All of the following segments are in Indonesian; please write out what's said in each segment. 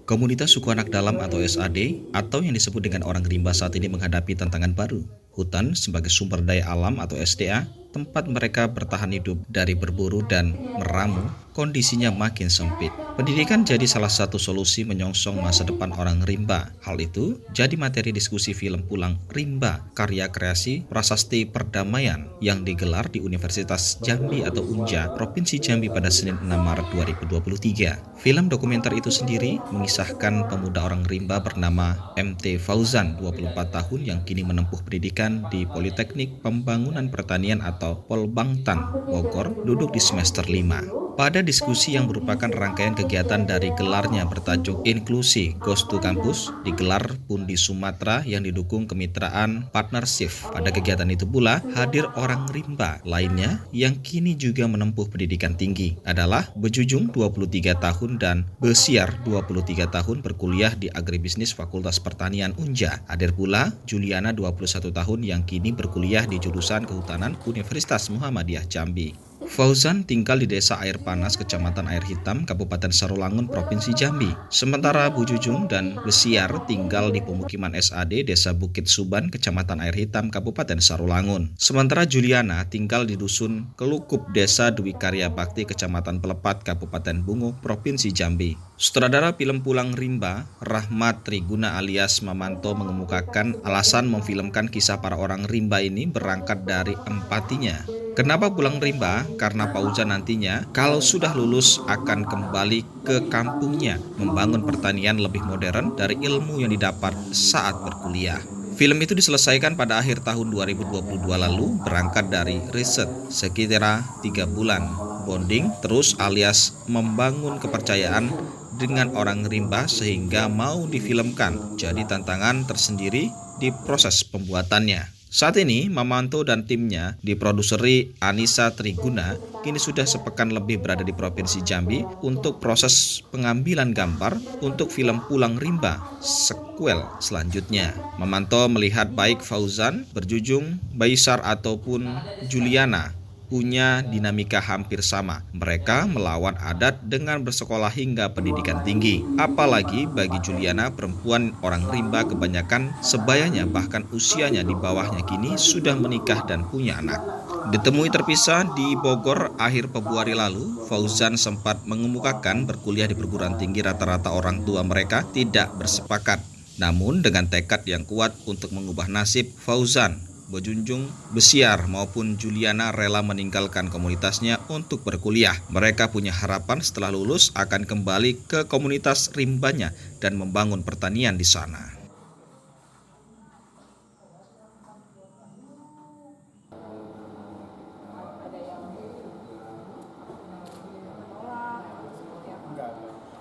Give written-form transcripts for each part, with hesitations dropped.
Komunitas suku anak dalam atau SAD atau yang disebut dengan orang rimba saat ini menghadapi tantangan baru. Hutan sebagai sumber daya alam atau SDA, tempat mereka bertahan hidup dari berburu dan meramu, kondisinya makin sempit. Pendidikan jadi salah satu solusi menyongsong masa depan orang rimba. Hal itu jadi materi diskusi film Pulang Rimba, karya kreasi Prasasti Perdamaian yang digelar di Universitas Jambi atau UNJA, Provinsi Jambi pada Senin 6 Maret 2023. Film dokumenter itu sendiri mengisahkan pemuda orang rimba bernama MT Fauzan, 24 tahun yang kini menempuh pendidikan di Politeknik Pembangunan Pertanian atau Polbangtan, Bogor, duduk di semester 5. Pada diskusi yang merupakan rangkaian kegiatan dari gelarnya bertajuk Inklusi Goes to Campus, digelar pun di Sumatera yang didukung kemitraan partnership. Pada kegiatan itu pula hadir orang rimba lainnya yang kini juga menempuh pendidikan tinggi adalah Bejujung 23 tahun dan Besiar 23 tahun berkuliah di Agribisnis Fakultas Pertanian UNJA. Hadir pula Juliana 21 tahun yang kini berkuliah di jurusan Kehutanan Universitas Muhammadiyah Jambi. Fauzan tinggal di Desa Air Panas, Kecamatan Air Hitam, Kabupaten Sarolangun, Provinsi Jambi. Sementara Bujujung dan Besiar tinggal di pemukiman SAD Desa Bukit Suban, Kecamatan Air Hitam, Kabupaten Sarolangun. Sementara Juliana tinggal di Dusun Kelukup, Desa Dwi Karya Bakti, Kecamatan Pelepat, Kabupaten Bungo, Provinsi Jambi. Sutradara film Pulang Rimba, Rahmat Triguna alias Mamanto, mengemukakan alasan memfilmkan kisah para orang rimba ini berangkat dari empatinya. Kenapa pulang rimba? Karena Fauzan nantinya kalau sudah lulus akan kembali ke kampungnya membangun pertanian lebih modern dari ilmu yang didapat saat berkuliah. Film itu diselesaikan pada akhir tahun 2022 lalu berangkat dari riset sekitar 3 bulan. Bonding terus alias membangun kepercayaan dengan orang rimba sehingga mau difilmkan. Jadi tantangan tersendiri di proses pembuatannya. Saat ini, Mamanto dan timnya diproduseri Anissa Triguna kini sudah sepekan lebih berada di Provinsi Jambi untuk proses pengambilan gambar untuk film Pulang Rimba sequel selanjutnya. Mamanto melihat baik Fauzan, Bejujung, Besiar ataupun Juliana punya dinamika hampir sama. Mereka melawan adat dengan bersekolah hingga pendidikan tinggi. Apalagi bagi Juliana, perempuan orang rimba kebanyakan sebayanya bahkan usianya di bawahnya kini sudah menikah dan punya anak. Ditemui terpisah di Bogor akhir Februari lalu, Fauzan sempat mengemukakan berkuliah di perguruan tinggi rata-rata orang tua mereka tidak bersepakat. Namun dengan tekad yang kuat untuk mengubah nasib, Fauzan, Bejujung, Besiar maupun Juliana rela meninggalkan komunitasnya untuk berkuliah. Mereka punya harapan setelah lulus akan kembali ke komunitas rimbanya dan membangun pertanian di sana.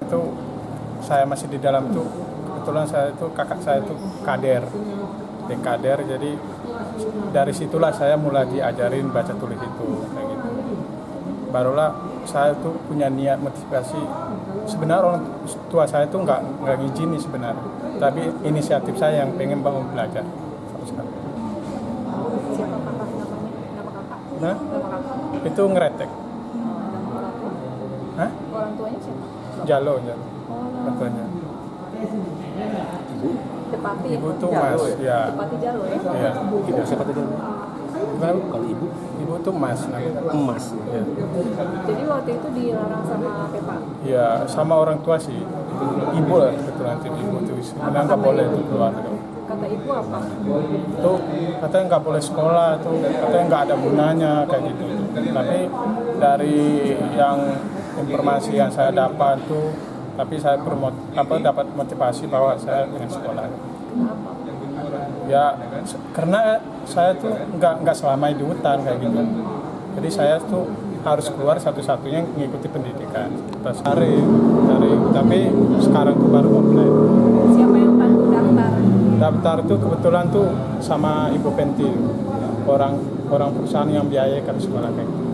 Itu saya masih di dalam tuh, kebetulan saya itu kakak saya itu kader, jadi dari situlah saya mulai diajarin baca tulis itu kayak gitu. Barulah saya tuh punya niat motivasi. Sebenarnya orang tua saya tuh nggak ngizinin sebenarnya, tapi inisiatif saya yang pengen bangun belajar. Siapa kakak namanya? Nama kakak? Nah, Nama kakak? itu ngeretek. Hah? Orang tuanya siapa? Jalo. Oh, Katanya. Depati. Ibu tuh Mas, ya. Depati Jalo ya? Iya. Ibu siapa tadi? Kalau ibu? Ibu tuh Mas. Emas. Ya. Jadi waktu itu dilarang sama Pepa? Ya, sama orang tua sih. Ibu lah kebetulan ibu tuh sebenarnya nggak boleh tuh keluar. Kata ibu apa? Tuh katanya nggak boleh sekolah, tuh katanya nggak ada gunanya kayak gitu. Tapi dari yang informasi yang saya dapat tuh, tapi saya dapat motivasi bahwa saya ingin sekolah. Kenapa? Ya karena saya tuh nggak selama di hutan kayak gitu. Jadi saya tuh harus keluar satu-satunya mengikuti pendidikan. Terus cari, tapi sekarang tuh baru mulai. Siapa yang bantu daftar? Daftar tuh kebetulan tuh sama Ibu Penti, orang perusahaan yang biayakan sekolah kayak gitu.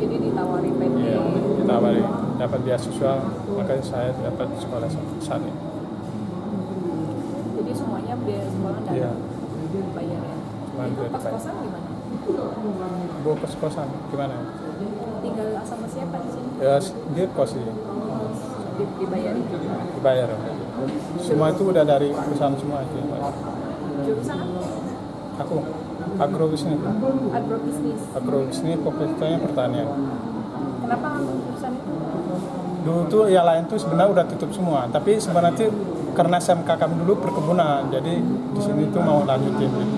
Jadi ditawari PT. Iya, ditawari dapat beasiswa, makanya saya dapat sekolah saat ini. Jadi semuanya biaya sekolah dan Iya. bayar ya? Cuma Itu duit pas bayar. kosan gimana? Bawa kos-kosan gimana? Tinggal sama siapa di sini? Ya dia kos sih, Dibayar juga. dibayar. Semua itu udah dari perusahaan semua itu. Jurusan apa? Aku agrobisnis. Agrobisnis. Agrobisnis fokusnya pertanian. Kenapa ngambil jurusan itu? Dulu tuh yang lain tuh sebenarnya udah tutup semua, tapi sebenarnya tuh karena SMK kami dulu perkebunan, jadi di sini tuh mau lanjutin gitu.